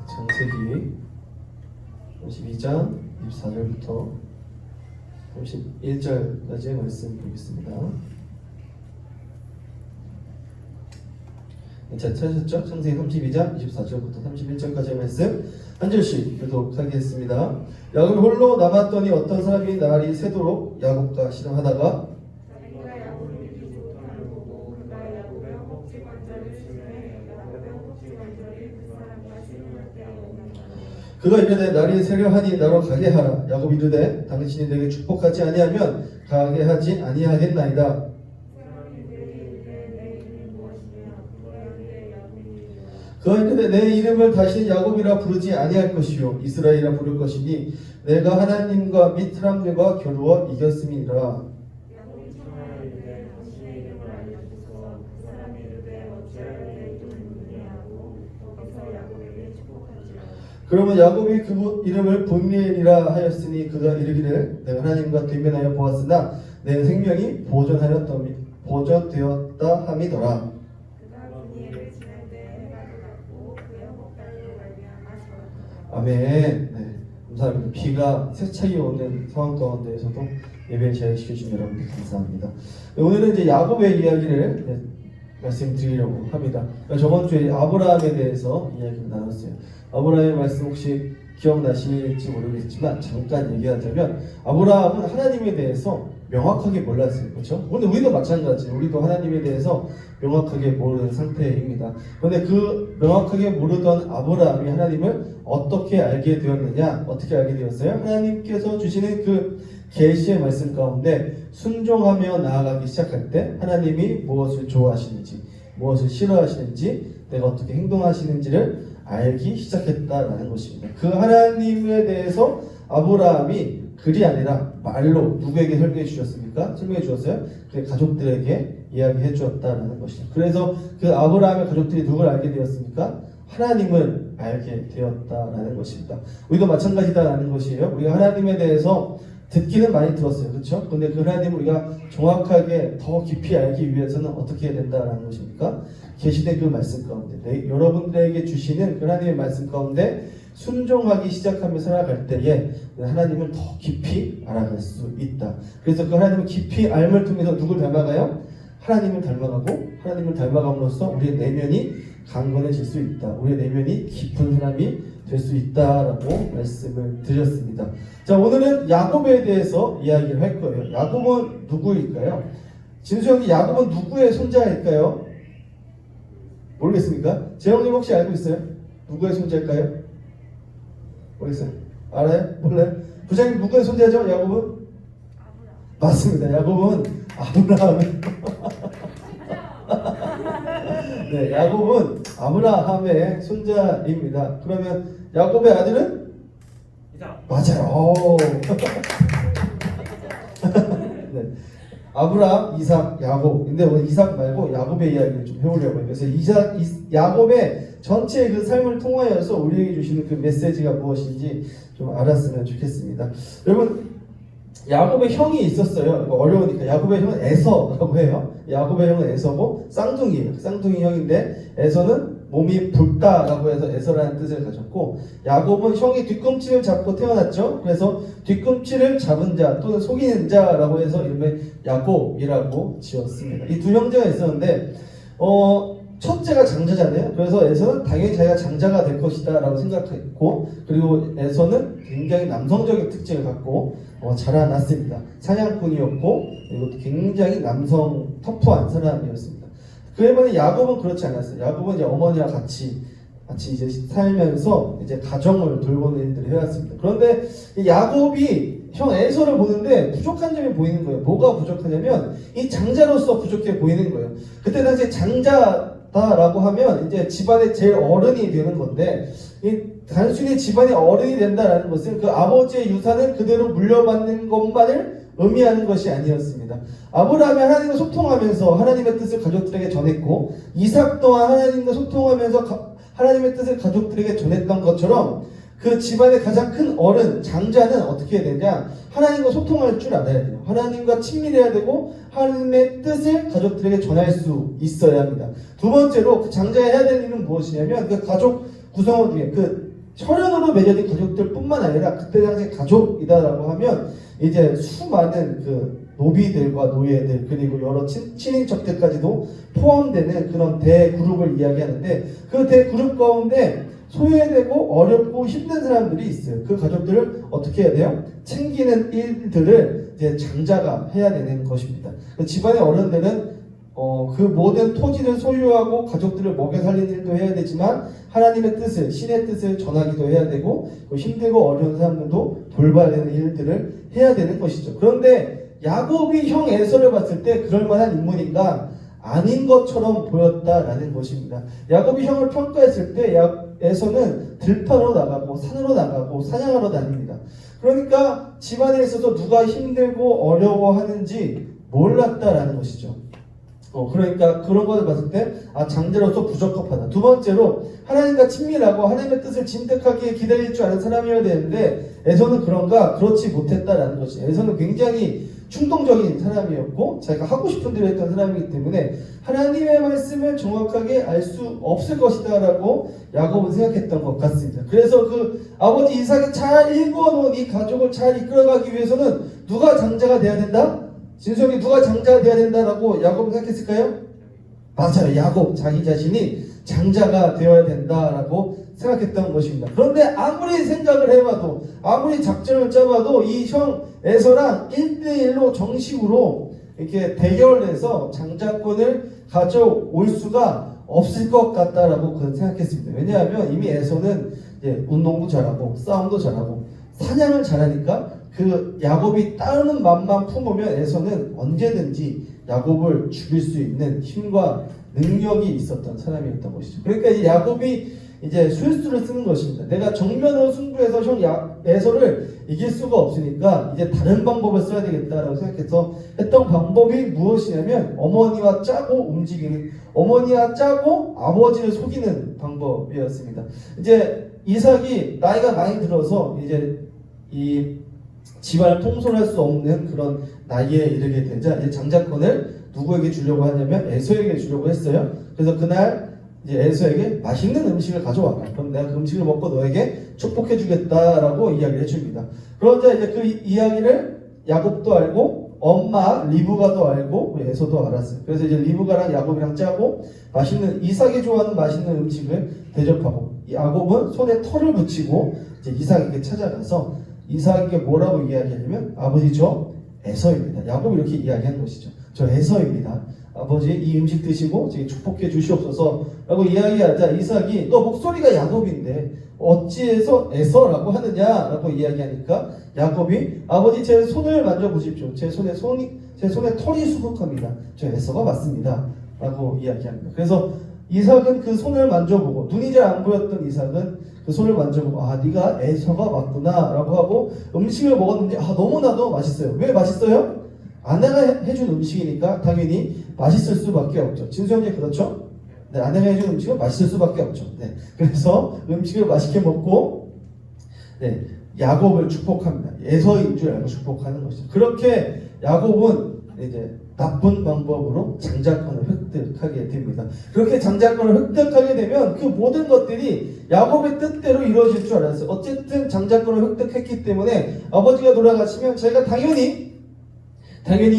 창세기 32장 24절부터 31절까지의 말씀 보겠습니다. 자, 찾으셨죠? 창세기 32장 24절부터 31절까지의 말씀 한 절씩 읽도록 하겠습니다. 야곱이 홀로 남았더니 어떤 사람이 날이 새도록 야곱과 씨름하다가 그가 이르되 날이 새려하니 나로 가게 하라. 야곱이 이르되 당신이 내게 축복하지 아니하면 가게 하지 아니하겠나이다. 그가 이르되 내 이름을 다시 야곱이라 부르지 아니할 것이요 이스라엘이라 부를 것이니 내가 하나님과 및 사람들과 겨루어 이겼음이니라. 그러면 야곱이 그 이름을 본니엘이라 하였으니 그가 이르기를 내가 하나님과 대면하여 보았으나 내 생명이 보존되었다 함이더라. 아멘. 네, 감사합니다. 비가 세차게 오는 상황 가운데에서도 예배를 잘 지켜주신 여러분들 감사합니다. 오늘은 이제 야곱의 이야기를 말씀드리려고 합니다. 저번 주에 아브라함에 대해서 이야기를 나눴어요. 아브라함의 말씀 혹시 기억나실지 모르겠지만 잠깐 얘기하자면 아브라함은 하나님에 대해서 명확하게 몰랐어요. 그렇죠? 근데 우리도 마찬가지예요. 우리도 하나님에 대해서 명확하게 모르는 상태입니다. 그런데 그 명확하게 모르던 아브라함이 하나님을 어떻게 알게 되었느냐? 어떻게 알게 되었어요? 하나님께서 주시는 그 계시의 말씀 가운데 순종하며 나아가기 시작할 때 하나님이 무엇을 좋아하시는지 무엇을 싫어하시는지 내가 어떻게 행동하시는지를 알기 시작했다라는 것입니다. 그 하나님에 대해서 아브라함이 글이 아니라 말로 누구에게 설명해 주셨습니까? 설명해 주었어요? 그 가족들에게 이야기해 주었다라는 것입니다. 그래서 그 아브라함의 가족들이 누굴 알게 되었습니까? 하나님을 알게 되었다라는 것입니다. 우리도 마찬가지다라는 것이에요. 우리가 하나님에 대해서 듣기는 많이 들었어요. 그렇죠? 근데 그 하나님을 우리가 정확하게 더 깊이 알기 위해서는 어떻게 해야 된다라는 것입니까? 계시된 그 말씀 가운데 여러분들에게 주시는 그 하나님의 말씀 가운데 순종하기 시작하며 살아갈 때에 하나님을 더 깊이 알아갈 수 있다. 그래서 그 하나님을 깊이 알음을 통해서 누굴 닮아가요? 하나님을 닮아가고 하나님을 닮아감으로써 우리의 내면이 강건해질 수 있다. 우리의 내면이 깊은 사람이 될 수 있다라고 말씀을 드렸습니다. 자, 오늘은 야곱에 대해서 이야기를 할 거예요. 야곱은 누구일까요? 진수 형이 야곱은 누구의 손자일까요? 모르겠습니까? 재영님 혹시 알고 있어요? 누구의 손자일까요? 모르겠어요. 알아요? 몰라요? 부장님 누구의 손자죠? 야곱은? 맞습니다. 야곱은 아브라함의 네, 야곱은 아브라함의 손자입니다. 그러면 야곱의 아들은? 이삭. 맞아요. 네. 아브라함, 이삭, 야곱. 근데 오늘 이삭 말고 야곱의 이야기를 좀 해보려고 해요. 그래서 야곱의 전체 그 삶을 통하여서 우리에게 주시는 그 메시지가 무엇인지 좀 알았으면 좋겠습니다. 여러분, 야곱의 형이 있었어요. 어려우니까 야곱의 형은 에서라고 해요. 야곱의 형은 에서고 쌍둥이에요. 쌍둥이 형인데 에서는 몸이 붉다라고 해서 에서라는 뜻을 가졌고 야곱은 형이 뒤꿈치를 잡고 태어났죠. 그래서 뒤꿈치를 잡은 자 또는 속이는 자라고 해서 이름을 야곱이라고 지었습니다. 이 두 형제가 있었는데 첫째가 장자잖아요. 그래서 에서는 당연히 자기가 장자가 될 것이다 라고 생각했고 그리고 에서는 굉장히 남성적인 특징을 갖고 자라났습니다. 사냥꾼이었고 그리고 굉장히 남성 터프한 사람이었습니다. 그에 반해 야곱은 그렇지 않았어요. 야곱은 이제 어머니와 같이 이제 살면서 이제 가정을 돌보는 일들을 해왔습니다. 그런데 야곱이 형 에서를 보는데 부족한 점이 보이는 거예요. 뭐가 부족하냐면 이 장자로서 부족해 보이는 거예요. 그때 당시 장자다라고 하면 이제 집안의 제일 어른이 되는 건데 이 단순히 집안의 어른이 된다라는 것은 그 아버지의 유산을 그대로 물려받는 것만을 의미하는 것이 아니었습니다. 아브라함이 하나님과 소통하면서 하나님의 뜻을 가족들에게 전했고 이삭 또한 하나님과 소통하면서 하나님의 뜻을 가족들에게 전했던 것처럼 그 집안의 가장 큰 어른, 장자는 어떻게 해야 되냐? 하나님과 소통할 줄 알아야 돼요. 하나님과 친밀해야 되고 하나님의 뜻을 가족들에게 전할 수 있어야 합니다. 두 번째로 그 장자가 해야 될 일은 무엇이냐면 그 가족 구성원 중에 그 혈연으로 맺어진 가족들뿐만 아니라 그때 당시 가족이다라고 하면 이제 수많은 그 노비들과 노예들 그리고 여러 친인척들까지도 포함되는 그런 대그룹을 이야기하는데 그 대그룹 가운데 소외되고 어렵고 힘든 사람들이 있어요. 그 가족들을 어떻게 해야 돼요? 챙기는 일들을 이제 장자가 해야 되는 것입니다. 집안의 어른들은 그 모든 토지를 소유하고 가족들을 먹여 살리는 일도 해야 되지만 하나님의 뜻을, 신의 뜻을 전하기도 해야 되고 힘들고 어려운 사람들도 돌봐야 되는 일들을 해야 되는 것이죠. 그런데 야곱이 형 에서를 봤을 때 그럴 만한 인물인가? 아닌 것처럼 보였다라는 것입니다. 야곱이 형을 평가했을 때 에서는 들판으로 나가고 산으로 나가고 사냥하러 다닙니다. 그러니까 집안에 있어서 누가 힘들고 어려워하는지 몰랐다라는 것이죠. 그러니까 그런 것을 봤을 때 장자로서 부적합하다. 두 번째로 하나님과 친밀하고 하나님의 뜻을 진득하게 기다릴 줄 아는 사람이어야 되는데 에서는 그런가? 그렇지 못했다라는 것이. 에서는 굉장히 충동적인 사람이었고 자기가 하고 싶은 대로 했던 사람이기 때문에 하나님의 말씀을 정확하게 알 수 없을 것이다 라고 야곱은 생각했던 것 같습니다. 그래서 그 아버지 이삭이 잘 일궈놓은 이 가족을 잘 이끌어가기 위해서는 누가 장자가 돼야 된다? 진성이 누가 장자가 돼야 된다라고 야곱은 생각했을까요? 맞아요. 야곱 자기 자신이 장자가 되어야 된다라고 생각했던 것입니다. 그런데 아무리 생각을 해봐도 아무리 작전을 짜봐도 이 형 에서랑 1대1로 정식으로 이렇게 대결을 해서 장자권을 가져올 수가 없을 것 같다라고 그는 생각했습니다. 왜냐하면 이미 에서는 운동도 잘하고 싸움도 잘하고 사냥을 잘하니까 그 야곱이 따르는 맘만 품으면 에서는 언제든지 야곱을 죽일 수 있는 힘과 능력이 있었던 사람이었던 것이죠. 그러니까 이 야곱이 이제 술수를 쓰는 것입니다. 내가 정면으로 승부해서 형 에서를 이길 수가 없으니까 이제 다른 방법을 써야 되겠다라고 생각해서 했던 방법이 무엇이냐면 어머니와 짜고 움직이는, 어머니와 짜고 아버지를 속이는 방법이었습니다. 이제 이삭이 나이가 많이 들어서 이제 이 집안을 통솔할 수 없는 그런 나이에 이르게 되자 이제 장자권을 누구에게 주려고 하냐면 에서에게 주려고 했어요. 그래서 그날 이제 에서에게 맛있는 음식을 가져와라. 그럼 내가 그 음식을 먹고 너에게 축복해 주겠다라고 이야기를 해줍니다. 그러자 이제 그 이야기를 야곱도 알고 엄마 리브가도 알고 에서도 알았어요. 그래서 이제 리브가랑 야곱이랑 짜고 맛있는 이삭이 좋아하는 맛있는 음식을 대접하고 야곱은 손에 털을 붙이고 이제 이삭에게 찾아가서 이삭에게 뭐라고 이야기하냐면 아버지 저 에서입니다. 야곱이 이렇게 이야기한 것이죠. 저 에서입니다. 아버지 이 음식 드시고 저희 축복해 주시옵소서 라고 이야기하자 이삭이 너 목소리가 야곱인데 어찌해서 에서라고 하느냐라고 이야기하니까 야곱이 아버지 제 손을 만져보십시오. 제 손에 털이 수북합니다. 저 에서가 맞습니다 라고 이야기합니다. 그래서 이삭은 그 손을 만져보고 눈이 잘 안 보였던 이삭은 그 손을 만져보고 네가 에서가 맞구나 라고 하고 음식을 먹었는데 너무나도 맛있어요. 왜 맛있어요? 아내가 해준 음식이니까 당연히 맛있을 수밖에 없죠. 진수형제 그렇죠? 네, 아내가 해준 음식은 맛있을 수밖에 없죠. 네, 그래서 음식을 맛있게 먹고 야곱을 축복합니다. 에서인 줄 알고 축복하는 것이죠. 그렇게 야곱은 이제 나쁜 방법으로 장자권을 획득하게 됩니다. 그렇게 장자권을 획득하게 되면 그 모든 것들이 야곱의 뜻대로 이루어질 줄 알았어요. 어쨌든 장자권을 획득했기 때문에 아버지가 돌아가시면 제가 당연히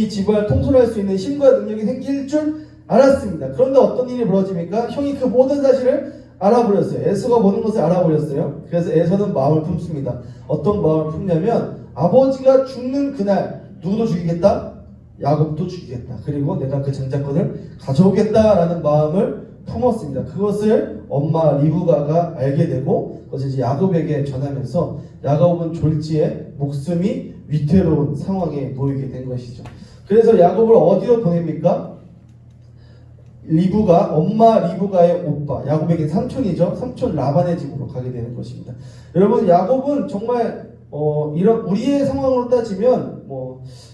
이 집안을 통솔할 수 있는 힘과 능력이 생길 줄 알았습니다. 그런데 어떤 일이 벌어집니까? 형이 그 모든 사실을 알아버렸어요. 에서가 모든 것을 알아버렸어요. 그래서 에서는 마음을 품습니다. 어떤 마음을 품냐면 아버지가 죽는 그날 누구도 죽이겠다? 야곱도 죽이겠다. 그리고 내가 그 장자권을 가져오겠다라는 마음을 품었습니다. 그것을 엄마 리브가가 알게 되고 그것을 이제 야곱에게 전하면서 야곱은 졸지에 목숨이 위태로운 상황에 놓이게 된 것이죠. 그래서 야곱을 어디로 보냅니까? 엄마 리브가의 오빠, 야곱에게 삼촌이죠. 삼촌 라반의 집으로 가게 되는 것입니다. 여러분, 야곱은 정말 이런 우리의 상황으로 따지면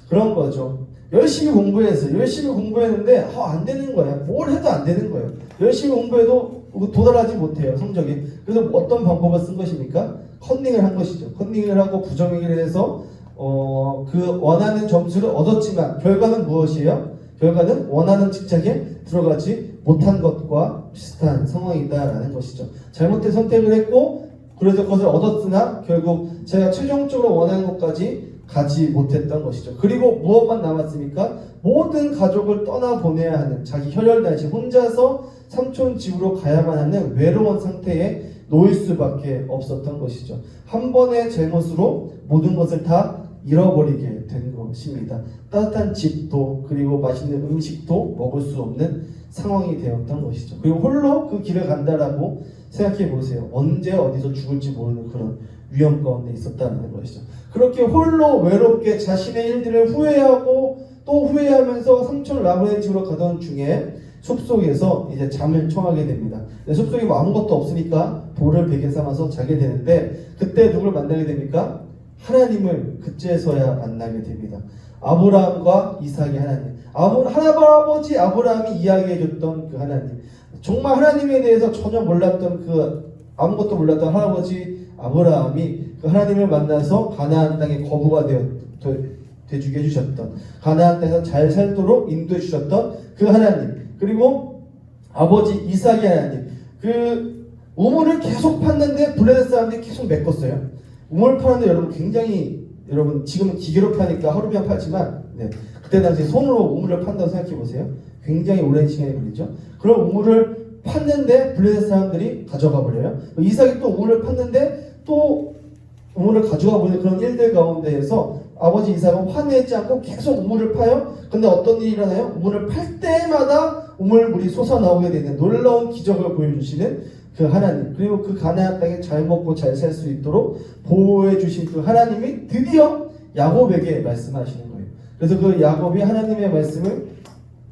그런 거죠. 열심히 공부했는데 안 되는 거야. 뭘 해도 안 되는 거예요. 열심히 공부해도 도달하지 못해요, 성적이. 그래서 어떤 방법을 쓴 것입니까? 컨닝을 한 것이죠. 컨닝을 하고 부정행위를 해서 그 원하는 점수를 얻었지만 결과는 무엇이에요? 결과는 원하는 직장에 들어가지 못한 것과 비슷한 상황이다라는 것이죠. 잘못된 선택을 했고 그래서 그것을 얻었으나 결국 제가 최종적으로 원하는 곳까지 가지 못했던 것이죠. 그리고 무엇만 남았습니까? 모든 가족을 떠나보내야 하는, 자기 혈혈단신 혼자서 삼촌 집으로 가야만 하는 외로운 상태에 놓일 수밖에 없었던 것이죠. 한 번의 잘못으로 모든 것을 다 잃어버리게 된 것입니다. 따뜻한 집도 그리고 맛있는 음식도 먹을 수 없는 상황이 되었던 것이죠. 그리고 홀로 그 길을 간다라고 생각해 보세요. 언제 어디서 죽을지 모르는 그런 위험 가운데 있었다는 것이죠. 그렇게 홀로 외롭게 자신의 일들을 후회하고 또 후회하면서 삼촌 라반의 집으로 가던 중에 숲속에서 이제 잠을 청하게 됩니다. 숲속에 뭐 아무것도 없으니까 돌을 베개 삼아서 자게 되는데 그때 누굴 만나게 됩니까? 하나님을 그제서야 만나게 됩니다. 아브라함과 이삭의 하나님, 할아버지 아브라함이 이야기해줬던 그 하나님, 정말 하나님에 대해서 전혀 몰랐던 그 아무것도 몰랐던 할아버지 아브라함이 그 하나님을 만나서 가나안 땅의 거부가 되주게 해주셨던, 가나안 땅에서 잘 살도록 인도해 주셨던 그 하나님, 그리고 아버지 이삭의 하나님, 그 우물을 계속 팠는데 블레셋 사람들이 계속 메꿨어요. 우물 파는데 여러분 지금은 기계로 파니까 하루면 팔지만 그때 당시 손으로 우물을 판다고 생각해 보세요. 굉장히 오랜 시간이 걸리죠. 그럼 우물을 팠는데 블레셋 사람들이 가져가 버려요. 이삭이 또 우물을 팠는데 또 우물을 가져가 버리는 그런 일들 가운데에서 아버지 이삭은 화내지 않고 계속 우물을 파요. 근데 어떤 일이 일어나요? 우물을 팔 때마다 우물물이 솟아나오게 되는 놀라운 기적을 보여주시는 그 하나님, 그리고 그 가나안 땅에 잘 먹고 잘 살 수 있도록 보호해 주신 그 하나님이 드디어 야곱에게 말씀하시는 거예요. 그래서 그 야곱이 하나님의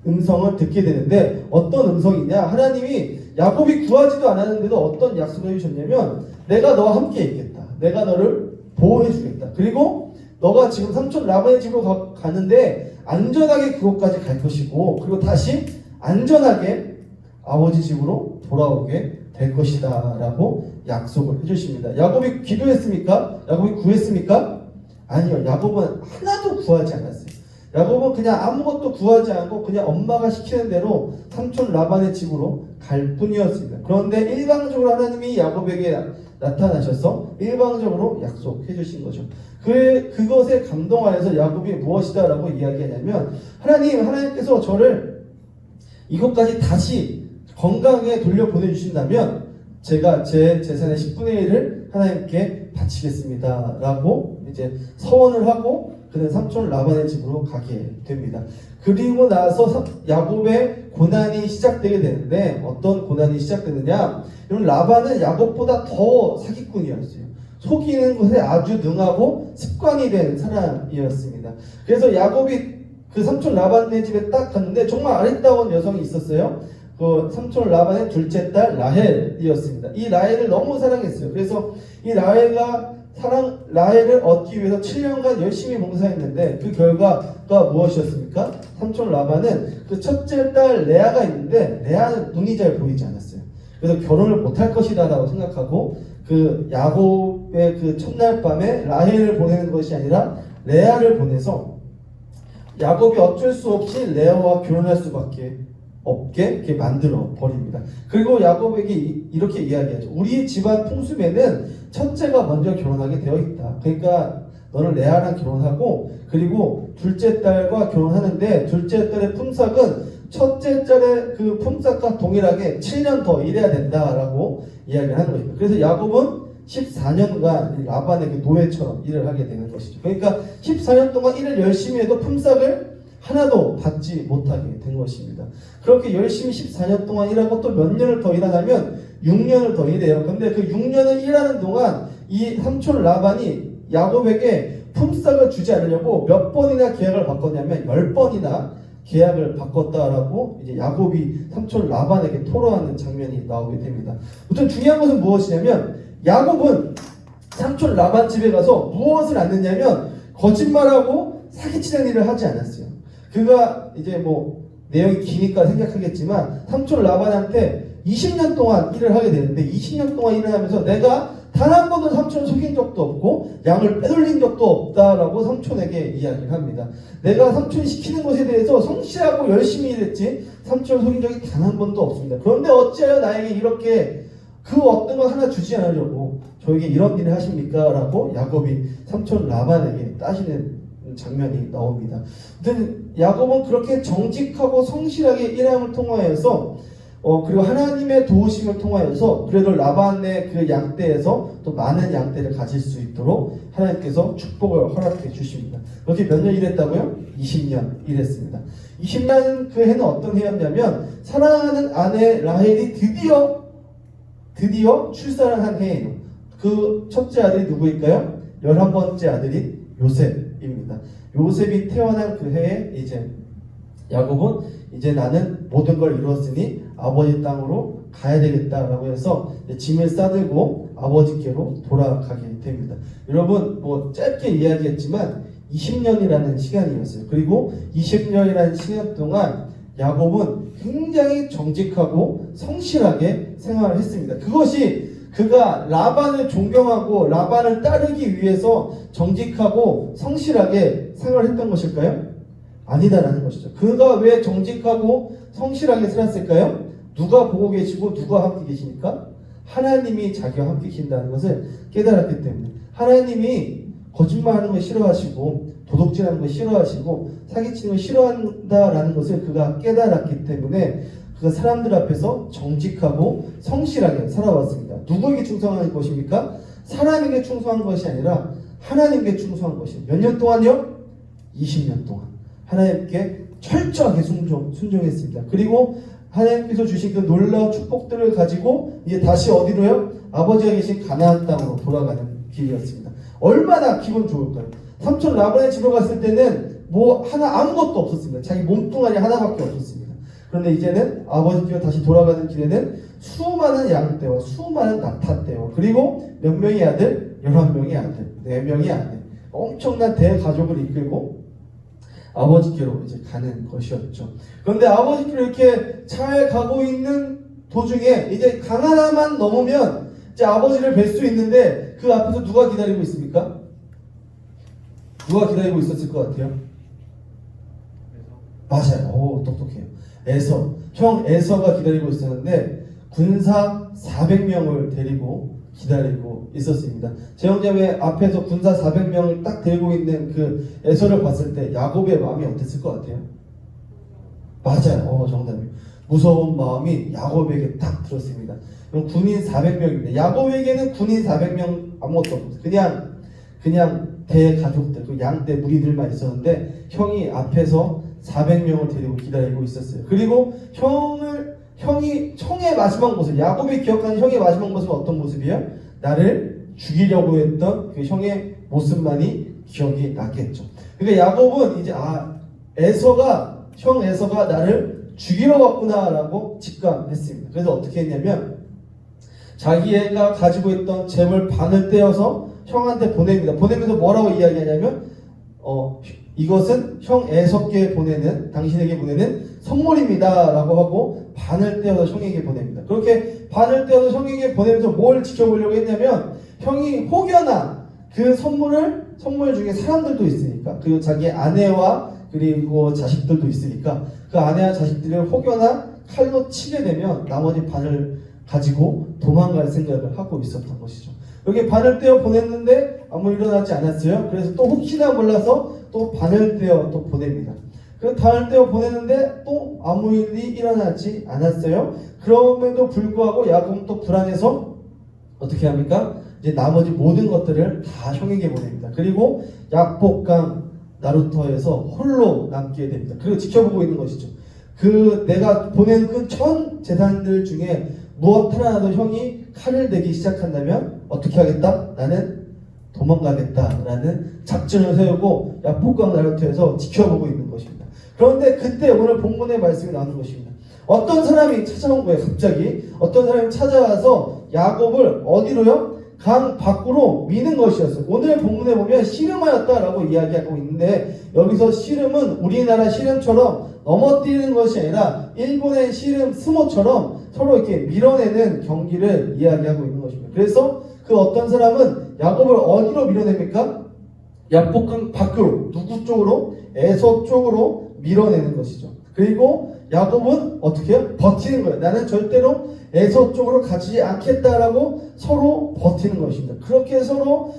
음성을 듣게 되는데 어떤 음성이냐? 하나님이 야곱이 구하지도 않았는데도 어떤 약속을 해주셨냐면 내가 너와 함께 있겠다. 내가 너를 보호해 주겠다. 그리고 너가 지금 삼촌 라반의 집으로 가는데 안전하게 그곳까지 갈 것이고 그리고 다시 안전하게 아버지 집으로 돌아오게 될 것이다 라고 약속을 해주십니다. 야곱이 기도했습니까? 야곱이 구했습니까? 아니요. 야곱은 하나도 구하지 않았어요. 야곱은 그냥 아무것도 구하지 않고 그냥 엄마가 시키는 대로 삼촌 라반의 집으로 갈 뿐이었습니다. 그런데 일방적으로 하나님이 야곱에게 나타나셔서 일방적으로 약속해 주신 거죠. 그것에 감동하여서 야곱이 무엇이다 라고 이야기하냐면 하나님께서 저를 이곳까지 다시 건강하게 돌려보내주신다면 제가 제 재산의 10분의 1을 하나님께 바치겠습니다 라고 이제 서원을 하고 그는 삼촌 라반의 집으로 가게 됩니다. 그리고 나서 야곱의 고난이 시작되게 되는데 어떤 고난이 시작되느냐? 여러분 라반은 야곱보다 더 사기꾼이었어요. 속이는 것에 아주 능하고 습관이 된 사람이었습니다. 그래서 야곱이 그 삼촌 라반의 집에 딱 갔는데 정말 아리따운 여성이 있었어요. 그 삼촌 라반의 둘째 딸 라헬이었습니다. 이 라헬을 너무 사랑했어요. 그래서 이 라헬을 얻기 위해서 7년간 열심히 봉사했는데 그 결과가 무엇이었습니까? 삼촌 라반은 그 첫째 딸 레아가 있는데 레아는 눈이 잘 보이지 않았어요. 그래서 결혼을 못할 것이다 라고 생각하고 그 야곱의 그 첫날 밤에 라헬을 보내는 것이 아니라 레아를 보내서 야곱이 어쩔 수 없이 레아와 결혼할 수밖에 없게 이렇게 만들어 버립니다. 그리고 야곱에게 이렇게 이야기하죠. 우리 집안 풍습에는 첫째가 먼저 결혼하게 되어 있다. 그러니까 너는 레아랑 결혼하고 그리고 둘째 딸과 결혼하는데 둘째 딸의 품삯은 첫째 딸의 그 품삯과 동일하게 7년 더 일해야 된다라고 이야기를 하는 것입니다. 그래서 야곱은 14년간 라반의 그 노예처럼 일을 하게 되는 것이죠. 그러니까 14년 동안 일을 열심히 해도 품삯을 하나도 받지 못하게 된 것입니다. 그렇게 열심히 14년 동안 일하고 또 몇 년을 더 일하냐면 6년을 더 일해요. 근데 그 6년을 일하는 동안 이 삼촌 라반이 야곱에게 품삯을 주지 않으려고 몇 번이나 계약을 바꿨냐면 10번이나 계약을 바꿨다라고 이제 야곱이 삼촌 라반에게 토로하는 장면이 나오게 됩니다. 우선 중요한 것은 무엇이냐면 야곱은 삼촌 라반 집에 가서 무엇을 안 했냐면 거짓말하고 사기치는 일을 하지 않았어요. 그가 이제 뭐 내용이 기니까 생각하겠지만 삼촌 라반한테 20년 동안 일을 하게 되는데 20년 동안 일을 하면서 내가 단 한 번도 삼촌을 속인 적도 없고 양을 빼돌린 적도 없다라고 삼촌에게 이야기를 합니다. 내가 삼촌이 시키는 것에 대해서 성실하고 열심히 일했지 삼촌을 속인 적이 단 한 번도 없습니다. 그런데 어찌하여 나에게 이렇게 그 어떤 걸 하나 주지 않으려고 저에게 이런 일을 하십니까? 라고 야곱이 삼촌 라반에게 따지는 장면이 나옵니다. 야곱은 그렇게 정직하고 성실하게 일함을 통하여서 그리고 하나님의 도우심을 통하여서 그래도 라반의 그 양떼에서 또 많은 양떼를 가질 수 있도록 하나님께서 축복을 허락해 주십니다. 그렇게 몇 년 일했다고요? 20년 일했습니다. 20년 그 해는 어떤 해였냐면 사랑하는 아내 라헬이 드디어 출산을 한 해예요. 그 첫째 아들이 누구일까요? 11번째 아들이 요셉입니다. 요셉이 태어난 그 해에 이제 야곱은 이제 나는 모든 걸 이루었으니 아버지 땅으로 가야 되겠다라고 해서 짐을 싸들고 아버지께로 돌아가게 됩니다. 여러분 뭐 짧게 이야기했지만 20년이라는 시간이었어요. 그리고 20년이라는 시간 동안 야곱은 굉장히 정직하고 성실하게 생활을 했습니다. 그것이 그가 라반을 존경하고 라반을 따르기 위해서 정직하고 성실하게 생활했던 것일까요? 아니다라는 것이죠. 그가 왜 정직하고 성실하게 살았을까요? 누가 보고 계시고 누가 함께 계시니까? 하나님이 자기와 함께 계신다는 것을 깨달았기 때문에 하나님이 거짓말하는 걸 싫어하시고 도둑질하는 걸 싫어하시고 사기치는 걸 싫어한다라는 것을 그가 깨달았기 때문에 그가 사람들 앞에서 정직하고 성실하게 살아왔습니다. 누구에게 충성한 것입니까? 사람에게 충성한 것이 아니라 하나님께 충성한 것입니다. 몇 년 동안요? 20년 동안 하나님께 철저하게 순종했습니다. 그리고 하나님께서 주신 그 놀라운 축복들을 가지고 이제 다시 어디로요? 아버지가 계신 가나안 땅으로 돌아가는 길이었습니다. 얼마나 기분 좋을까요? 삼촌 라반의 집으로 갔을 때는 뭐 하나 아무것도 없었습니다. 자기 몸뚱아리 하나밖에 없었습니다. 그런데 이제는 아버지께로 다시 돌아가는 길에는 수많은 양떼와 수많은 낙타떼와 그리고 몇 명의 아들? 11명의 아들, 4명의 아들, 엄청난 대가족을 이끌고 아버지께로 이제 가는 것이었죠. 그런데 아버지께로 이렇게 잘 가고 있는 도중에 이제 가나안만 넘으면 이제 아버지를 뵐 수 있는데 그 앞에서 누가 기다리고 있습니까? 누가 기다리고 있었을 것 같아요? 맞아요. 오, 똑똑해요. 형 에서가 기다리고 있었는데 군사 400명을 데리고 기다리고 있었습니다. 제 형제의 앞에서 군사 400명을 딱 데리고 있는 그 에서를 봤을 때 야곱의 마음이 어땠을 것 같아요? 맞아요. 정답이에요. 무서운 마음이 야곱에게 딱 들었습니다. 그럼 군인 400명입니다. 야곱에게는 군인 400명 아무것도 없었어요. 그냥 대가족들, 그 양떼 무리들만 있었는데 형이 앞에서 400명을 데리고 기다리고 있었어요. 그리고 형의 마지막 모습, 야곱이 기억하는 형의 마지막 모습은 어떤 모습이에요? 나를 죽이려고 했던 그 형의 모습만이 기억이 났겠죠. 그러니까 야곱은 이제 형 에서가 나를 죽이러 왔구나라고 직감했습니다. 그래서 어떻게 했냐면 자기가 가지고 있던 재물 반을 떼어서 형한테 보냅니다. 보내면서 뭐라고 이야기하냐면 이것은 형 에서께 보내는, 당신에게 보내는 선물입니다 라고 하고 반을 떼어서 형에게 보냅니다. 그렇게 반을 떼어서 형에게 보내면서 뭘 지켜보려고 했냐면 형이 혹여나 그 선물 중에 사람들도 있으니까 그리고 자기 아내와 그리고 자식들도 있으니까 그 아내와 자식들을 혹여나 칼로 치게 되면 나머지 반을 가지고 도망갈 생각을 하고 있었던 것이죠. 여기 반을 떼어 보냈는데 아무 일어나지 않았어요. 그래서 또 혹시나 몰라서 또 반을 떼어 또 보냅니다. 그 반을 떼어 보냈는데 또 아무 일이 일어나지 않았어요. 그럼에도 불구하고 야곱은 또 불안해서 어떻게 합니까? 이제 나머지 모든 것들을 다 형에게 보냅니다. 그리고 약복강 나루터에서 홀로 남게 됩니다. 그리고 지켜보고 있는 것이죠. 그 내가 보낸 그 전 재산들 중에 무엇 하나라도 형이 칼을 대기 시작한다면 어떻게 하겠다? 나는 도망가겠다라는 작전을 세우고 약복강 나루터에서 지켜보고 있는 것입니다. 그런데 그때 오늘 본문의 말씀이 나오는 것입니다. 어떤 사람이 찾아온 거예요. 갑자기 어떤 사람이 찾아와서 야곱을 어디로요? 강 밖으로 미는 것이었어요. 오늘 본문에 보면 씨름하였다라고 이야기하고 있는데 여기서 씨름은 우리나라 씨름처럼 넘어뜨리는 것이 아니라 일본의 씨름 스모처럼 서로 이렇게 밀어내는 경기를 이야기하고 있는 것입니다. 그래서 그 어떤 사람은 야곱을 어디로 밀어냅니까? 약복강 밖으로, 누구 쪽으로? 에서 쪽으로 밀어내는 것이죠. 그리고 야곱은 어떻게 해요? 버티는 거예요. 나는 절대로 에서 쪽으로 가지 않겠다라고 서로 버티는 것입니다. 그렇게 서로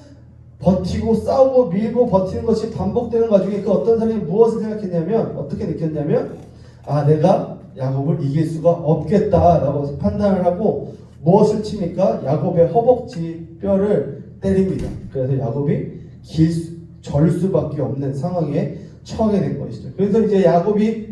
버티고 싸우고 밀고 버티는 것이 반복되는 와중에 그 어떤 사람이 무엇을 생각했냐면, 어떻게 느꼈냐면, 아, 내가 야곱을 이길 수가 없겠다라고 판단을 하고 무엇을 칩니까? 야곱의 허벅지 뼈를 때립니다. 그래서 야곱이 절 수밖에 없는 상황에 처하게 된 것이죠. 그래서 이제 야곱이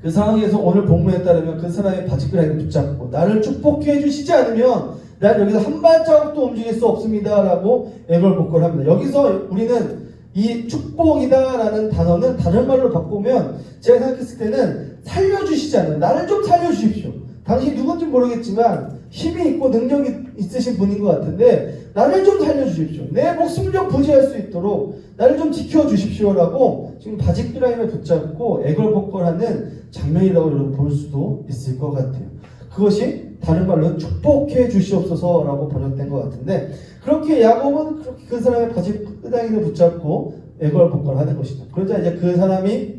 그 상황에서 오늘 본문에 따르면 그 사람의 바지끄라기를 붙잡고 나를 축복해 주시지 않으면 난 여기서 한 발자국도 움직일 수 없습니다 라고 애걸복걸합니다. 여기서 우리는 이 축복이다라는 단어는 다른 말로 바꾸면 제가 생각했을 때는 살려주시지 않아요. 나를 좀 살려주십시오. 당신이 누군지 모르겠지만 힘이 있고 능력이 있으신 분인 것 같은데 나를 좀 살려주십시오. 내 목숨 좀 부지할 수 있도록 나를 좀 지켜주십시오라고 지금 바지끄라기를 붙잡고 애걸복걸하는 장면이라고 여러분 볼 수도 있을 것 같아요. 그것이 다른 말로는 축복해 주시옵소서라고 번역된 것 같은데, 그렇게 야곱은 그렇게 그 사람의 바지끄라기를 붙잡고 애걸복걸하는 것이죠. 그러자 이제 그 사람이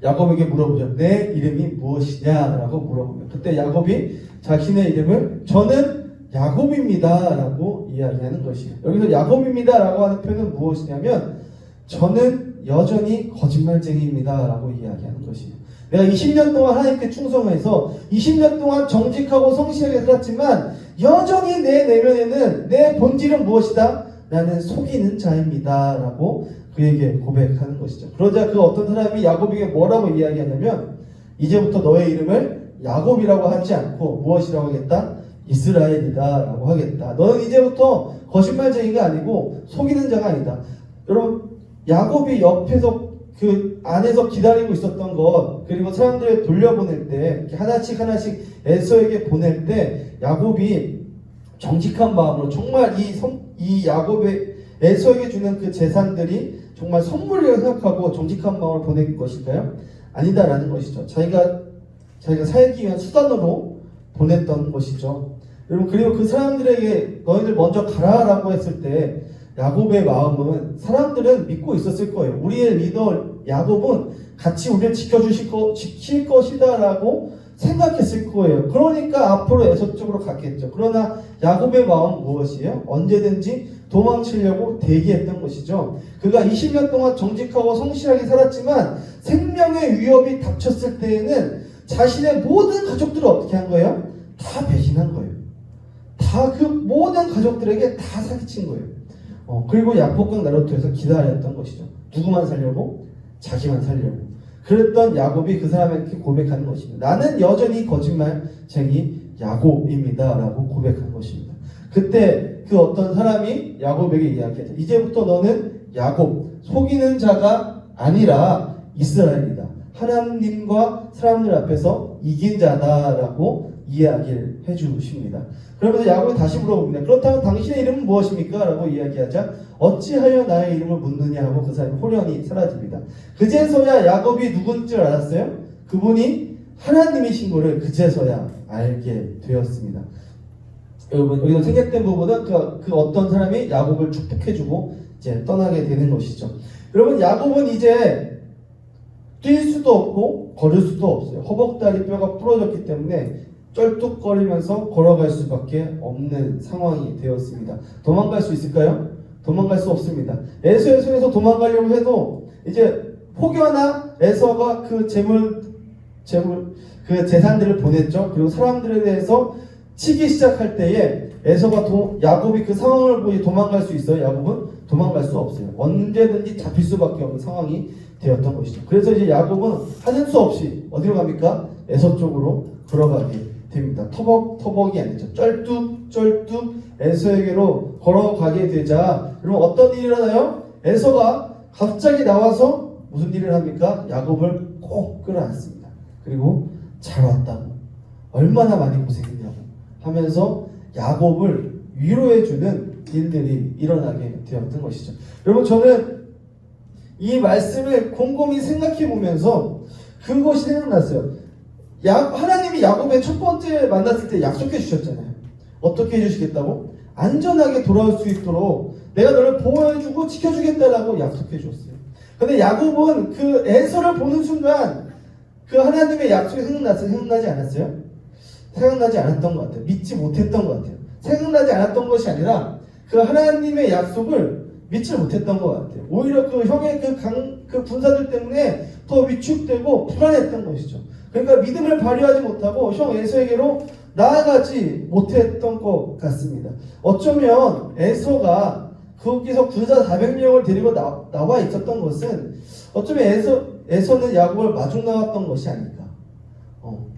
야곱에게 물어보죠. 내 이름이 무엇이냐라고 물어보면, 그때 야곱이 자신의 이름을 저는 야곱입니다라고 이야기하는 것이에요. 여기서 야곱입니다라고 하는 표현은 무엇이냐면 저는 여전히 거짓말쟁이입니다라고 이야기하는 것이에요. 내가 20년 동안 하나님께 충성해서 20년 동안 정직하고 성실하게 살았지만 여전히 내 내면에는 내 본질은 무엇이다? 나는 속이는 자입니다 라고 그에게 고백하는 것이죠. 그러자 그 어떤 사람이 야곱에게 뭐라고 이야기하냐면 이제부터 너의 이름을 야곱이라고 하지 않고 무엇이라고 하겠다? 이스라엘이다 라고 하겠다. 너는 이제부터 거짓말쟁이가 아니고 속이는 자가 아니다. 여러분, 야곱이 옆에서 그 안에서 기다리고 있었던 것, 그리고 사람들을 돌려보낼 때 하나씩 에서에게 보낼 때 야곱이 정직한 마음으로 정말 이 야곱의 에서에게 주는 그 재산들이 정말 선물이라고 생각하고 정직한 마음으로 보낼 것일까요? 아니다라는 것이죠. 자기가 살기 위한 수단으로 보냈던 것이죠. 여러분, 그리고 그 사람들에게 너희들 먼저 가라라고 했을 때 야곱의 마음은 사람들은 믿고 있었을 거예요. 우리의 리더 야곱은 같이 우리를 지킬 것이다라고 생각했을 거예요. 그러니까 앞으로 에서 쪽으로 갔겠죠. 그러나 야곱의 마음은 무엇이에요? 언제든지 도망치려고 대기했던 것이죠. 그가 20년 동안 정직하고 성실하게 살았지만 생명의 위협이 닥쳤을 때에는 자신의 모든 가족들을 어떻게 한 거예요? 다 배신한 거예요. 다 그 모든 가족들에게 다 사기친 거예요. 그리고 야복강 나루토에서 기다렸던 것이죠. 누구만 살려고? 자기만 살려고. 그랬던 야곱이 그 사람에게 고백하는 것입니다. 나는 여전히 거짓말쟁이 야곱입니다 라고 고백한 것입니다. 그때 그 어떤 사람이 야곱에게 이야기하죠. 이제부터 너는 야곱, 속이는 자가 아니라 이스라엘이다. 하나님과 사람들 앞에서 이긴 자다라고 이야기를 해주십니다. 그러면서 야곱이 다시 물어봅니다. 그렇다면 당신의 이름은 무엇입니까? 라고 이야기하자 어찌하여 나의 이름을 묻느냐 하고 그 사람이 호련히 사라집니다. 그제서야 야곱이 누군 줄 알았어요? 그분이 하나님이신 것을 그제서야 알게 되었습니다. 여러분, 여기서 생략된 부분은 그 어떤 사람이 야곱을 축복해주고 이제 떠나게 되는 것이죠. 여러분, 야곱은 이제 뛸 수도 없고 걸을 수도 없어요. 허벅다리 뼈가 부러졌기 때문에 쩔뚝거리면서 걸어갈 수밖에 없는 상황이 되었습니다. 도망갈 수 있을까요? 도망갈 수 없습니다. 에서의 손에서 도망가려고 해도 이제 혹여나 에서가 그 그 재산들을 보냈죠. 그리고 사람들에 대해서 치기 시작할 때에 에서가 야곱이 그 상황을 보니 도망갈 수 있어요? 야곱은 도망갈 수 없어요. 언제든지 잡힐 수밖에 없는 상황이 되었던 것이죠. 그래서 이제 야곱은 하는 수 없이 어디로 갑니까? 에서 쪽으로 걸어가게 됩니다. 터벅이 아니죠. 쩔뚝 에서에게로 걸어가게 되자 여러분 어떤 일이 일어나요? 에서가 갑자기 나와서 무슨 일을 합니까? 야곱을 꼭 끌어안습니다. 그리고 잘 왔다고, 얼마나 많이 고생했냐고 하면서 야곱을 위로해주는 일들이 일어나게 되었던 것이죠. 여러분, 저는 이 말씀을 곰곰이 생각해 보면서 그것이 생각났어요. 하나님이 야곱의 첫 번째 만났을 때 약속해 주셨잖아요. 어떻게 해주시겠다고? 안전하게 돌아올 수 있도록 내가 너를 보호해주고 지켜주겠다라고 약속해 주었어요. 근데 야곱은 그 에서를 보는 순간 그 하나님의 약속이 생각났어요? 생각나지 않았어요? 생각나지 않았던 것 같아요. 믿지 못했던 것 같아요. 생각나지 않았던 것이 아니라 그 하나님의 약속을 믿지 못했던 것 같아요. 오히려 그 형의 그 군사들 때문에 더 위축되고 불안했던 것이죠. 그러니까 믿음을 발휘하지 못하고 형 에서에게로 나아가지 못했던 것 같습니다. 어쩌면 에서가 거기서 군사 400명을 데리고 나와 있었던 것은 어쩌면 에서는 야곱을 마중 나왔던 것이 아닐까.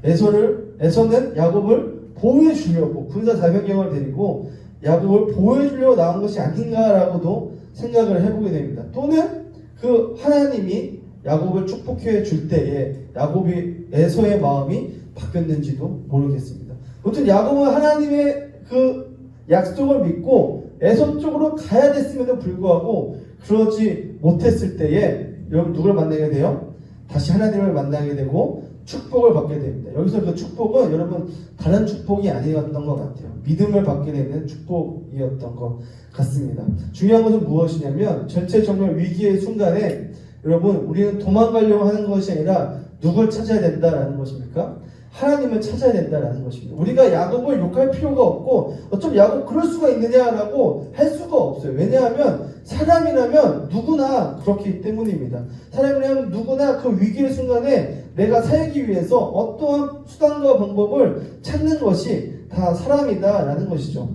에서는 야곱을 보호해 주려고 군사 400명을 데리고 야곱을 보호해 주려고 나온 것이 아닌가라고도 생각을 해보게 됩니다. 또는 그 하나님이 야곱을 축복해 줄 때에 야곱이 에서의 마음이 바뀌었는지도 모르겠습니다. 아무튼 야곱은 하나님의 그 약속을 믿고 에서 쪽으로 가야 됐음에도 불구하고 그러지 못했을 때에 여러분 누굴 만나게 돼요? 다시 하나님을 만나게 되고 축복을 받게 됩니다. 여기서 그 축복은 여러분 다른 축복이 아니었던 것 같아요. 믿음을 받게 되는 축복이었던 것 같습니다. 중요한 것은 무엇이냐면 전체적인 위기의 순간에 여러분 우리는 도망가려고 하는 것이 아니라 누굴 찾아야 된다라는 것입니까? 하나님을 찾아야 된다라는 것입니다. 우리가 야곱을 욕할 필요가 없고 어쩜 야곱 그럴 수가 있느냐라고 할 수가 없어요. 왜냐하면 사람이라면 누구나 그렇기 때문입니다. 사람이라면 누구나 그 위기의 순간에 내가 살기 위해서 어떠한 수단과 방법을 찾는 것이 다 사람이다라는 것이죠.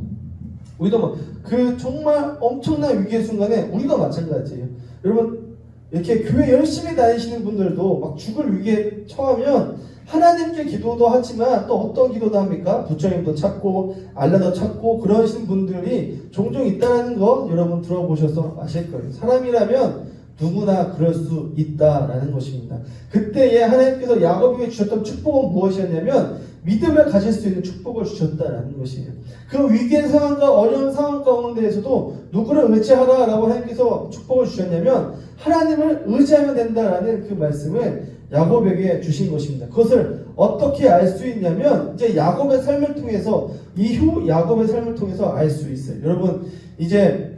우리도 그 정말 엄청난 위기의 순간에 우리가 마찬가지예요. 여러분 이렇게 교회 열심히 다니시는 분들도 막 죽을 위기에 처하면 하나님께 기도도 하지만 또 어떤 기도도 합니까? 부처님도 찾고 알라도 찾고 그러신 분들이 종종 있다는 거 여러분 들어보셔서 아실 거예요. 사람이라면 누구나 그럴 수 있다라는 것입니다. 그때에 하나님께서 야곱에게 주셨던 축복은 무엇이었냐면 믿음을 가질 수 있는 축복을 주셨다라는 것이에요. 그 위기의 상황과 어려운 상황 가운데에서도 누구를 의지하라라고 하나님께서 축복을 주셨냐면 하나님을 의지하면 된다라는 그 말씀을 야곱에게 주신 것입니다. 그것을 어떻게 알 수 있냐면 이제 야곱의 삶을 통해서 이후 야곱의 삶을 통해서 알 수 있어요. 여러분 이제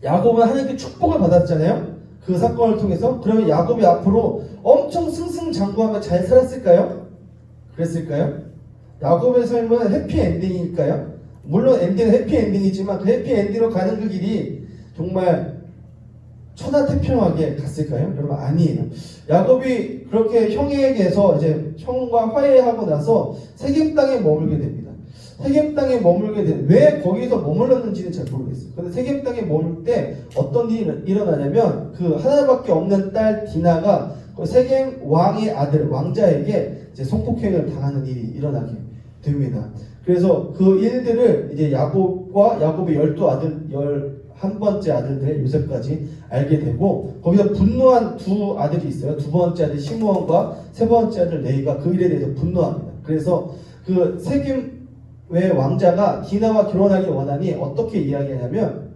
야곱은 하나님께 축복을 받았잖아요. 그 사건을 통해서. 그러면 야곱이 앞으로 엄청 승승장구하며 잘 살았을까요? 그랬을까요? 야곱의 삶은 해피엔딩일까요? 물론 엔딩은 해피엔딩이지만 그 해피엔딩으로 가는 그 길이 정말 천하태평하게 갔을까요? 여러분 아니에요. 야곱이 그렇게 형에게서 이제 형과 화해하고 나서 세겜 땅에 머물게 됩니다. 세겜 땅에 머물게 왜 거기서 머물렀는지는 잘 모르겠어요. 근데 세겜 땅에 머물 때 어떤 일이 일어나냐면 그 하나밖에 없는 딸 디나가 그 세겜 왕의 아들 왕자에게 이제 성폭행을 당하는 일이 일어나게 됩니다. 그래서 그 일들을 이제 야곱과 야곱의 11번째 아들들 요셉까지 알게 되고 거기서 분노한 두 아들이 있어요. 두 번째 아들 시므온과 세 번째 아들 레위가 그 일에 대해서 분노합니다. 그래서 그 세겜의 왕자가 디나와 결혼하기 원하니 어떻게 이야기하냐면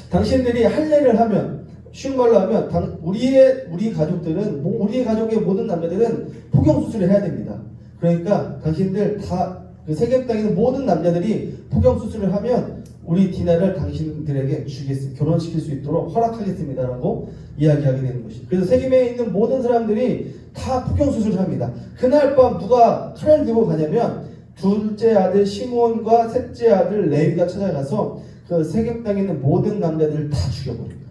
당신들이 할례를 하면 쉬운 말로 하면 우리 가족들은 우리 가족의 모든 남자들은 포경 수술을 해야 됩니다. 그러니까 당신들 다 그 세겜 땅에 있는 모든 남자들이 포경 수술을 하면 우리 디나를 당신들에게 결혼시킬 수 있도록 허락하겠습니다라고 이야기하게 되는 것이죠. 그래서 세겜에 있는 모든 사람들이 다 포경 수술을 합니다. 그날 밤 누가 칼을 들고 가냐면 둘째 아들 시므온과 셋째 아들 레위가 찾아가서 그 세겜 땅에 있는 모든 남자들을 다 죽여버립니다.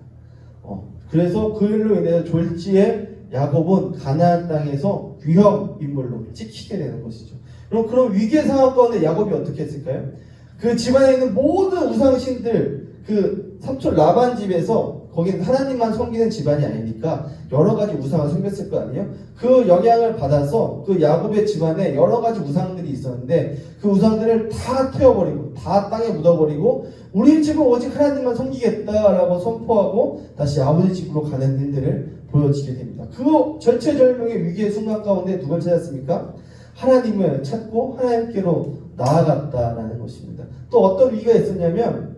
그래서 그 일로 인해서 졸지에 야곱은 가나안 땅에서 위험 인물로 찍히게 되는 것이죠. 그럼 위기의 상황 가운데 야곱이 어떻게 했을까요? 그 집안에 있는 모든 우상신들 그 삼촌 라반 집에서 거기는 하나님만 섬기는 집안이 아니니까 여러 가지 우상을 섬겼을 거 아니에요? 그 영향을 받아서 그 야곱의 집안에 여러 가지 우상들이 있었는데 그 우상들을 다 태워버리고 다 땅에 묻어버리고 우리 집은 오직 하나님만 섬기겠다라고 선포하고 다시 아버지 집으로 가는 일들을 보여지게 됩니다. 그 절체절명의 위기의 순간 가운데 누굴 찾았습니까? 하나님을 찾고 하나님께로 나아갔다라는 것입니다. 또 어떤 위기가 있었냐면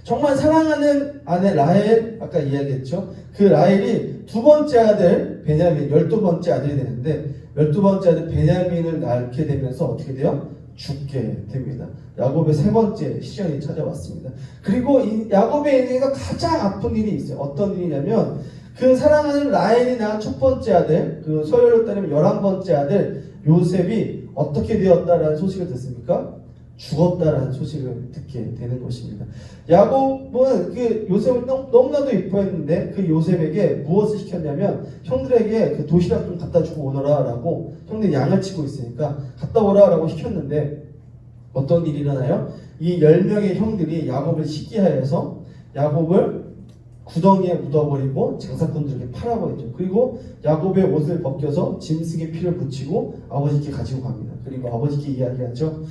정말 사랑하는 아내 라헬 아까 이야기했죠. 그 라헬이 두 번째 아들 베냐민 12번째 아들이 되는데 12번째 아들 베냐민을 낳게 되면서 어떻게 돼요? 죽게 됩니다. 야곱의 세 번째 시련이 찾아왔습니다. 그리고 이 야곱의 인생에서 가장 아픈 일이 있어요. 어떤 일이냐면 그 사랑하는 라헬이 낳은 첫 번째 아들, 그 서열로 따르면 11번째 아들 요셉이 어떻게 되었다라는 소식을 듣습니까? 죽었다라는 소식을 듣게 되는 것입니다. 야곱은 그 요셉을 너무나도 이뻐했는데 그 요셉에게 무엇을 시켰냐면 형들에게 그 도시락 좀 갖다 주고 오너라라고, 형들이 양을 치고 있으니까 갔다 오라라고 시켰는데 어떤 일이 일어나요? 이 10명의 형들이 야곱을 시기하여서 야곱을 구덩이에 묻어버리고 장사꾼들에게 팔아버리죠. 그리고 야곱의 옷을 벗겨서 짐승의 피를 묻히고 아버지께 가지고 갑니다. 그리고 아버지께 이야기하죠.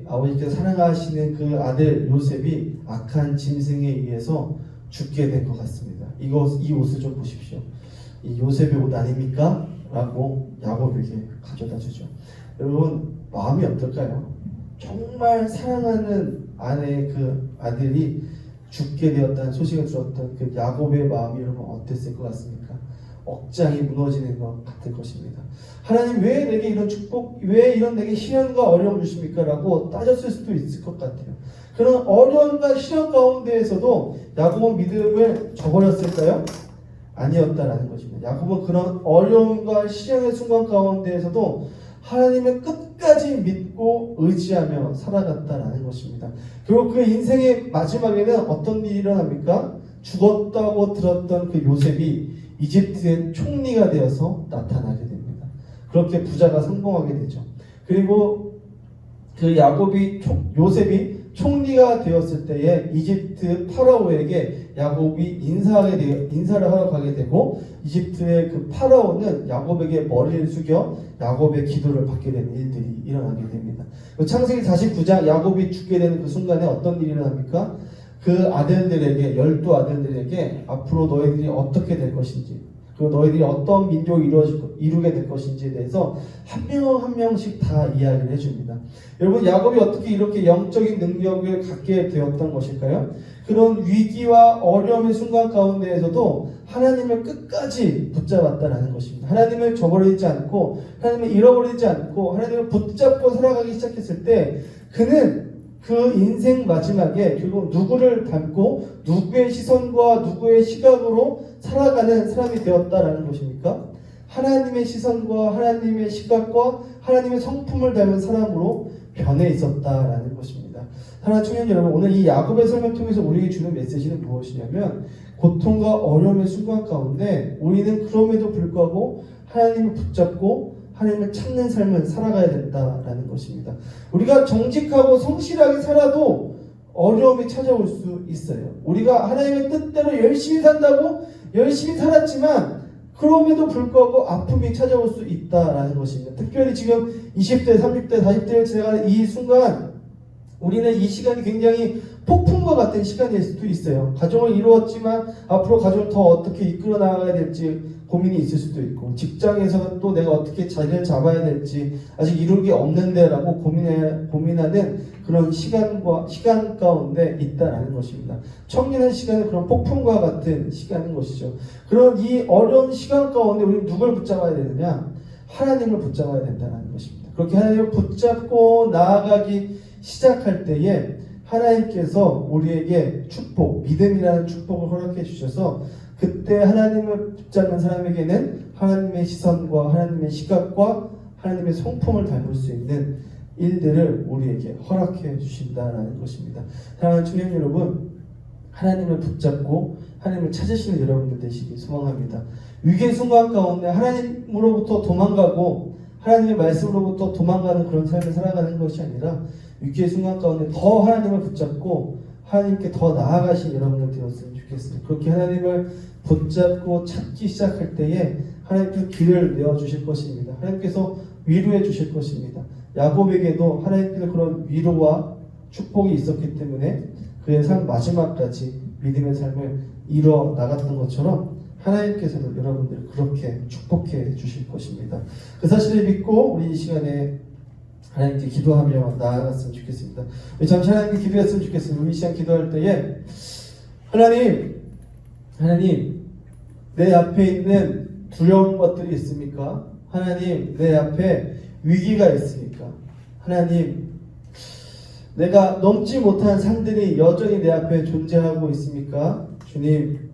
아버지께서 사랑하시는 그 아들 요셉이 악한 짐승에 의해서 죽게 된 것 같습니다. 이 옷을 좀 보십시오. 이 요셉의 옷 아닙니까? 라고 야곱에게 가져다 주죠. 여러분, 마음이 어떨까요? 정말 사랑하는 아내의 그 아들이 죽게 되었다는 소식을 들었던 그 야곱의 마음이 여러분 어땠을 것 같습니까? 억장이 무너지는 것 같을 것입니다. 하나님, 왜 내게 이런 축복, 왜 이런 내게 시련과 어려움을 주십니까? 라고 따졌을 수도 있을 것 같아요. 그런 어려움과 시련 가운데에서도 야곱은 믿음을 저버렸을까요? 아니었다라는 것입니다. 야곱은 그런 어려움과 시련의 순간 가운데에서도 하나님을 끝까지 믿고 의지하며 살아갔다라는 것입니다. 그리고 그 인생의 마지막에는 어떤 일이 일어납니까? 죽었다고 들었던 그 요셉이 이집트의 총리가 되어서 나타나게 됩니다. 그렇게 부자가 성공하게 되죠. 그리고 그 요셉이 총리가 되었을 때에 이집트 파라오에게 야곱이 인사를 하러 가게 되고, 이집트의 그 파라오는 야곱에게 머리를 숙여 야곱의 기도를 받게 되는 일들이 일어나게 됩니다. 창세기 49장 야곱이 죽게 되는 그 순간에 어떤 일이 일어납니까? 그 아들들에게, 12아들들에게 앞으로 너희들이 어떻게 될 것인지, 그리고 너희들이 어떤 민족을 이루게 될 것인지에 대해서 한 명 한 명씩 다 이야기를 해줍니다. 여러분, 야곱이 어떻게 이렇게 영적인 능력을 갖게 되었던 것일까요? 그런 위기와 어려움의 순간 가운데에서도 하나님을 끝까지 붙잡았다라는 것입니다. 하나님을 저버리지 않고, 하나님을 잃어버리지 않고, 하나님을 붙잡고 살아가기 시작했을 때 그는 그 인생 마지막에 결국 누구를 닮고 누구의 시선과 누구의 시각으로 살아가는 사람이 되었다라는 것입니까? 하나님의 시선과 하나님의 시각과 하나님의 성품을 닮은 사람으로 변해 있었다라는 것입니다. 사랑하는 청년 여러분, 오늘 이 야곱의 삶을 통해서 우리에게 주는 메시지는 무엇이냐면, 고통과 어려움의 순간 가운데 우리는 그럼에도 불구하고 하나님을 붙잡고 하나님을 찾는 삶을 살아가야 된다라는 것입니다. 우리가 정직하고 성실하게 살아도 어려움이 찾아올 수 있어요. 우리가 하나님의 뜻대로 열심히 산다고 열심히 살았지만 그럼에도 불구하고 아픔이 찾아올 수 있다라는 것입니다. 특별히 지금 20대, 30대, 40대를 지나가는 이 순간, 우리는 이 시간이 굉장히 폭풍과 같은 시간일 수도 있어요. 가정을 이루었지만 앞으로 가정을 더 어떻게 이끌어 나가야 될지 고민이 있을 수도 있고, 직장에서는 또 내가 어떻게 자리를 잡아야 될지 아직 이룰 게 없는데라고 고민하는 그런 시간 가운데 있다라는 것입니다. 청년의 시간은 그런 폭풍과 같은 시간인 것이죠. 그런 이 어려운 시간 가운데 우리는 누굴 붙잡아야 되느냐? 하나님을 붙잡아야 된다는 것입니다. 그렇게 하나님을 붙잡고 나아가기 시작할 때에 하나님께서 우리에게 축복, 믿음이라는 축복을 허락해 주셔서 그때 하나님을 붙잡는 사람에게는 하나님의 시선과 하나님의 시각과 하나님의 성품을 닮을 수 있는 일들을 우리에게 허락해 주신다는 것입니다. 사랑하는 청년 여러분, 하나님을 붙잡고 하나님을 찾으시는 여러분들 되시길 소망합니다. 위기의 순간 가운데 하나님으로부터 도망가고 하나님의 말씀으로부터 도망가는 그런 삶을 살아가는 것이 아니라, 위기의 순간 가운데 더 하나님을 붙잡고 하나님께 더 나아가신 여러분들 되었으면 좋겠습니다. 그렇게 하나님을 붙잡고 찾기 시작할 때에 하나님께서 길을 내어주실 것입니다. 하나님께서 위로해 주실 것입니다. 야곱에게도 하나님께서 그런 위로와 축복이 있었기 때문에 그의 삶 마지막까지 믿음의 삶을 이뤄 나갔던 것처럼 하나님께서도 여러분들을 그렇게 축복해 주실 것입니다. 그 사실을 믿고 우리 이 시간에 하나님께 기도하며 나아갔으면 좋겠습니다. 우리 잠시 하나님께 기도했으면 좋겠습니다. 우리 이 시간 기도할 때에 하나님, 내 앞에 있는 두려운 것들이 있습니까? 하나님, 내 앞에 위기가 있습니까? 하나님, 내가 넘지 못한 산들이 여전히 내 앞에 존재하고 있습니까? 주님,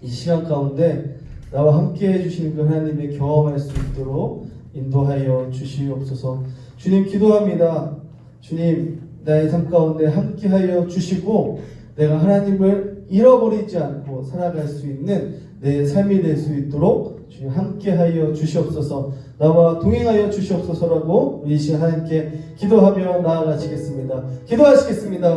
이 시간 가운데 나와 함께 해주시는 그 하나님의 경험할 수 있도록 인도하여 주시옵소서. 주님 기도합니다. 주님 나의 삶 가운데 함께하여 주시고 내가 하나님을 잃어버리지 않고 살아갈 수 있는 내 삶이 될 수 있도록 주님 함께하여 주시옵소서. 나와 동행하여 주시옵소서라고 이 시간 하나님께 기도하며 나아가시겠습니다. 기도하시겠습니다.